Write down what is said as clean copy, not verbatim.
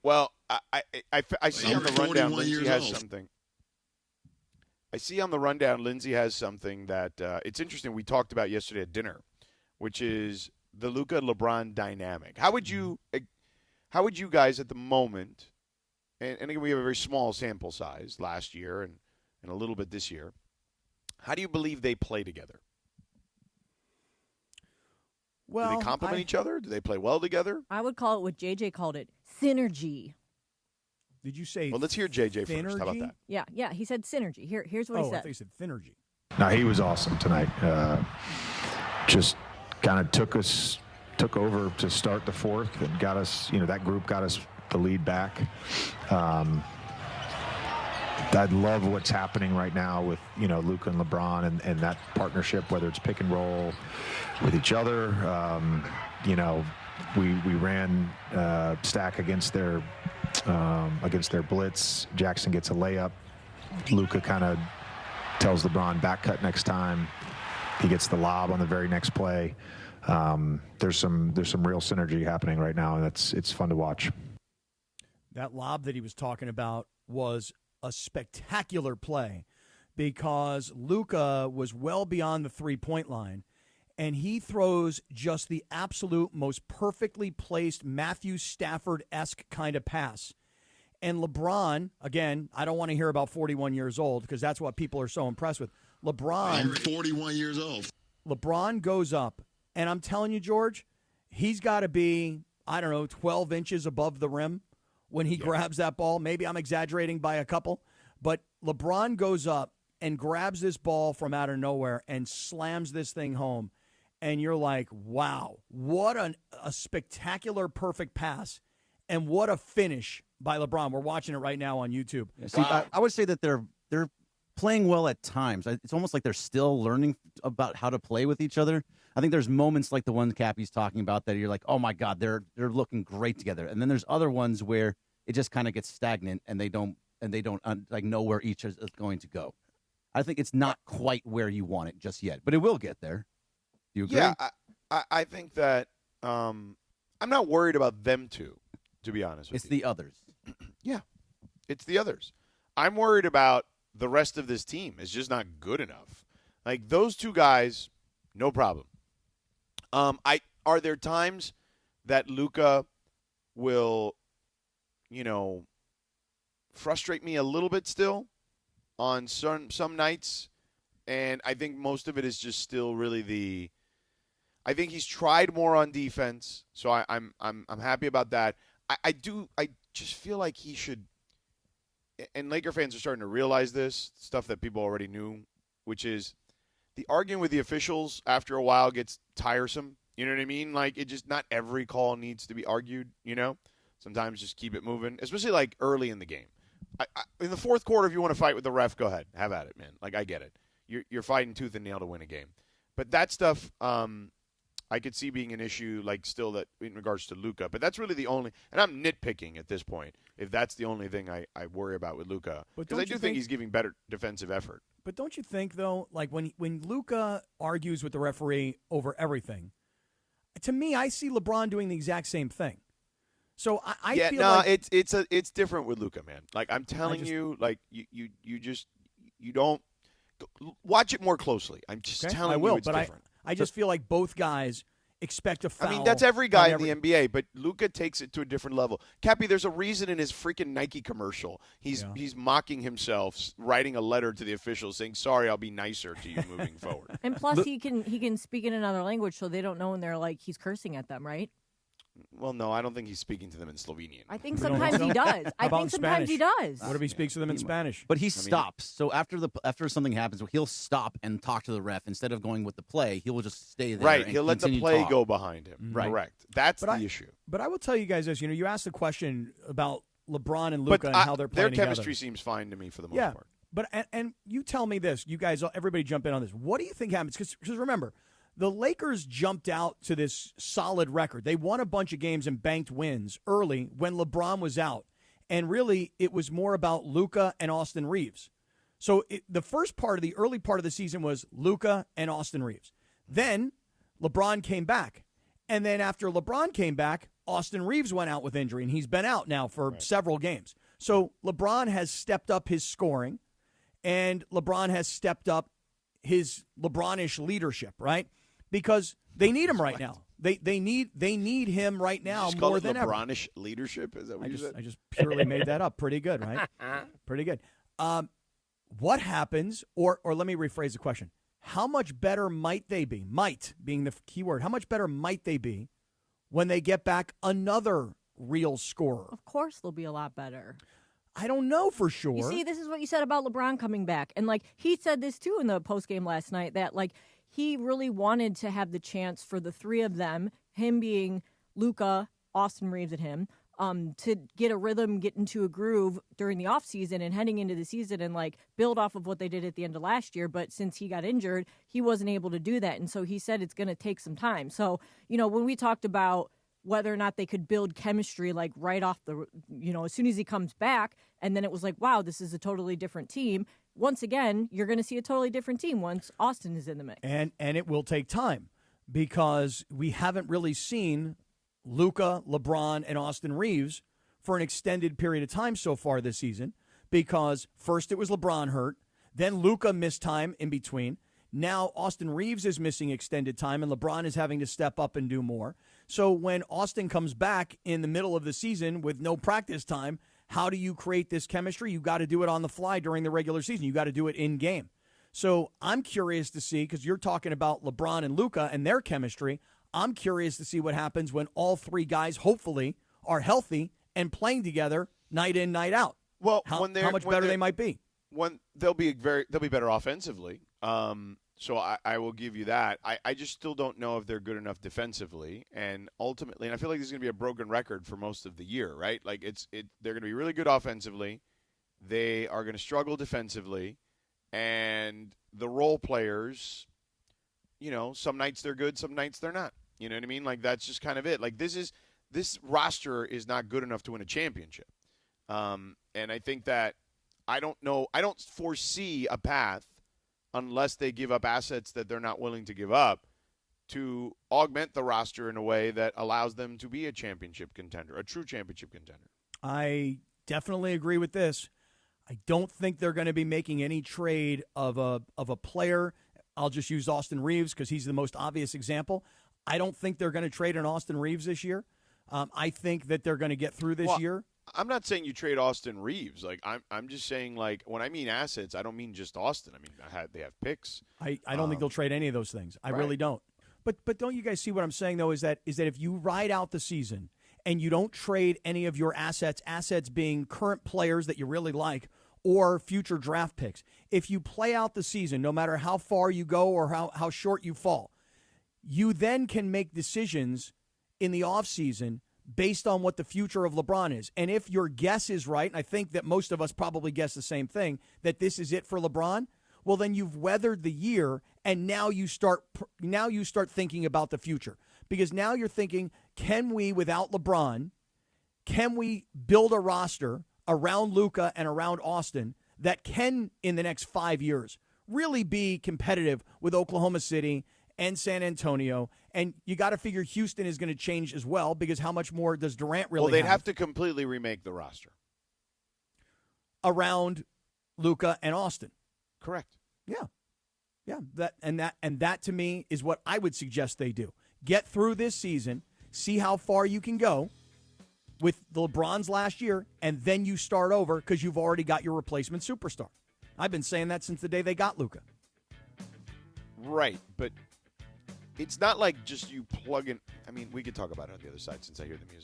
Well, I see on the rundown Lindsay has old. something. I see on the rundown Lindsay has something that it's interesting we talked about yesterday at dinner, which is the Luka LeBron dynamic. How would you guys at the moment, and again we have a very small sample size last year and a little bit this year, how do you believe they play together? Well, do they complement each other? Do they play well together? I would call it what JJ called it, synergy. Did you say? Well, let's hear JJ synergy? first. How about that? Yeah. He said synergy. Here's what he I said. thought you said synergy. No, he was awesome tonight. Just kind of took over to start the fourth and got us. That group got us the lead back. I love what's happening right now with Luka and LeBron and that partnership, whether it's pick and roll with each other. We ran stack against their blitz. Jackson gets a layup. Luka kind of tells LeBron back cut next time. He gets the lob on the very next play. There's some real synergy happening right now, and it's fun to watch. That lob that he was talking about was a spectacular play because Luka was well beyond the three-point line, and he throws just the absolute most perfectly placed Matthew Stafford-esque kind of pass. And LeBron, again, I don't want to hear about 41 years old because that's what people are so impressed with. I'm 41 years old. LeBron goes up, and I'm telling you, George, he's got to be, 12 inches above the rim when he grabs that ball. Maybe I'm exaggerating by a couple, but LeBron goes up and grabs this ball from out of nowhere and slams this thing home. And you're like, wow, what a spectacular, perfect pass. And what a finish by LeBron. We're watching it right now on YouTube. Yeah, see, I would say that they're playing well at times. It's almost like they're still learning about how to play with each other. I think there's moments like the one Cappy's talking about that you're like, oh my God, they're looking great together. And then there's other ones where it just kind of gets stagnant and they don't know where each is going to go. I think it's not quite where you want it just yet, but it will get there. Do you agree? Yeah, I think that I'm not worried about them two, to be honest with it's you. the others. Yeah, it's the others. I'm worried about the rest of this team. It's just not good enough. Like those two guys, no problem. Are there times that Luka will, frustrate me a little bit still on some nights, and I think most of it is just still really I think he's tried more on defense, so I'm happy about that. I just feel like he should, and Laker fans are starting to realize this, stuff that people already knew, which is the arguing with the officials after a while gets tiresome. You know what I mean? Like, it just, not every call needs to be argued, Sometimes just keep it moving, especially like early in the game. In the fourth quarter, if you want to fight with the ref, go ahead. Have at it, man. Like, I get it. You're fighting tooth and nail to win a game. But that stuff, I could see being an issue, like, still that in regards to Luka. But that's really the only – and I'm nitpicking at this point if that's the only thing I worry about with Luka. Because I do think he's giving better defensive effort. But don't you think, though, like when Luka argues with the referee over everything, to me, I see LeBron doing the exact same thing. So I feel like it's different with Luka, man. Like, I'm telling you, like, you don't – watch it more closely. I'm just telling you it's different. I just feel like both guys expect a foul. I mean, that's every guy in the NBA, but Luka takes it to a different level. Cappy, there's a reason in his freaking Nike commercial he's mocking himself, writing a letter to the officials saying, "Sorry, I'll be nicer to you moving forward." And plus, he can speak in another language, so they don't know when they're like he's cursing at them, right? Well, no, I don't think he's speaking to them in Slovenian. I think sometimes he does. I think sometimes he does. What if he speaks to them in Spanish? But he stops. So after something happens, he'll stop and talk to the ref instead of going with the play. He will just stay there. Right. And He'll let the play go behind him. Right. Correct. That's the issue. But I will tell you guys this. You asked the question about LeBron and Luka and how they're playing their chemistry together. seems fine to me for the most part. But and you tell me this. You guys, everybody jump in on this. What do you think happens? Because remember, the Lakers jumped out to this solid record. They won a bunch of games and banked wins early when LeBron was out. And really, it was more about Luka and Austin Reaves. So the first part of the early part of the season was Luka and Austin Reaves. Then LeBron came back. And then after LeBron came back, Austin Reaves went out with injury, and he's been out now for several games. So LeBron has stepped up his scoring, and LeBron has stepped up his LeBron-ish leadership, right? Because they need him right now. They need him right now more than ever. LeBron-ish leadership? Is that what you said? I just purely made that up. Pretty good, right? Pretty good. What happens, or let me rephrase the question. How much better might they be? Might being the key word. How much better might they be when they get back another real scorer? Of course they'll be a lot better. I don't know for sure. You see, this is what you said about LeBron coming back. And, he said this, too, in the postgame last night, that, he really wanted to have the chance for the three of them, him being Luka, Austin Reaves, and him, to get a rhythm, get into a groove during the offseason and heading into the season and, build off of what they did at the end of last year. But since he got injured, he wasn't able to do that. And so he said it's going to take some time. So, when we talked about whether or not they could build chemistry right off the, as soon as he comes back. And then it was wow, this is a totally different team. Once again, you're going to see a totally different team once Austin is in the mix. And it will take time because we haven't really seen Luka, LeBron, and Austin Reaves for an extended period of time so far this season because first it was LeBron hurt, then Luka missed time in between. Now Austin Reaves is missing extended time, and LeBron is having to step up and do more. So when Austin comes back in the middle of the season with no practice time, how do you create this chemistry? You got to do it on the fly during the regular season. You got to do it in game. So I'm curious to see, because you're talking about LeBron and Luka and their chemistry, I'm curious to see what happens when all three guys hopefully are healthy and playing together night in, night out. Well, how much better they might be. When they'll be better offensively. So I will give you that. I just still don't know if they're good enough defensively, and ultimately, and I feel like this is going to be a broken record for most of the year, right? They're going to be really good offensively, they are going to struggle defensively, and the role players, some nights they're good, some nights they're not. You know what I mean? That's just kind of it. This roster is not good enough to win a championship, and I think that I don't foresee a path, unless they give up assets that they're not willing to give up, to augment the roster in a way that allows them to be a championship contender, a true championship contender. I definitely agree with this. I don't think they're going to be making any trade of a player. I'll just use Austin Reaves because he's the most obvious example. I don't think they're going to trade an Austin Reaves this year. I think that they're going to get through this year. I'm not saying you trade Austin Reaves. I'm just saying, when I mean assets, I don't mean just Austin. I mean, they have picks. I don't think they'll trade any of those things. I really don't. But don't you guys see what I'm saying, though, is that if you ride out the season and you don't trade any of your assets being current players that you really like or future draft picks, if you play out the season, no matter how far you go or how short you fall, you then can make decisions in the offseason based on what the future of LeBron is. And if your guess is right, and I think that most of us probably guess the same thing, that this is it for LeBron, well, then you've weathered the year, and now you start thinking about the future. Because now you're thinking, can we, without LeBron, can we build a roster around Luka and around Austin that can, in the next 5 years, really be competitive with Oklahoma City and San Antonio? And you got to figure Houston is going to change as well, because how much more does Durant really have? Well, they'd have to completely remake the roster around Luka and Austin. Correct. Yeah. That to me is what I would suggest they do. Get through this season, see how far you can go with the LeBron's last year, and then you start over because you've already got your replacement superstar. I've been saying that since the day they got Luka. Right, but it's not like just you plug in. I mean, we could talk about it on the other side since I hear the music.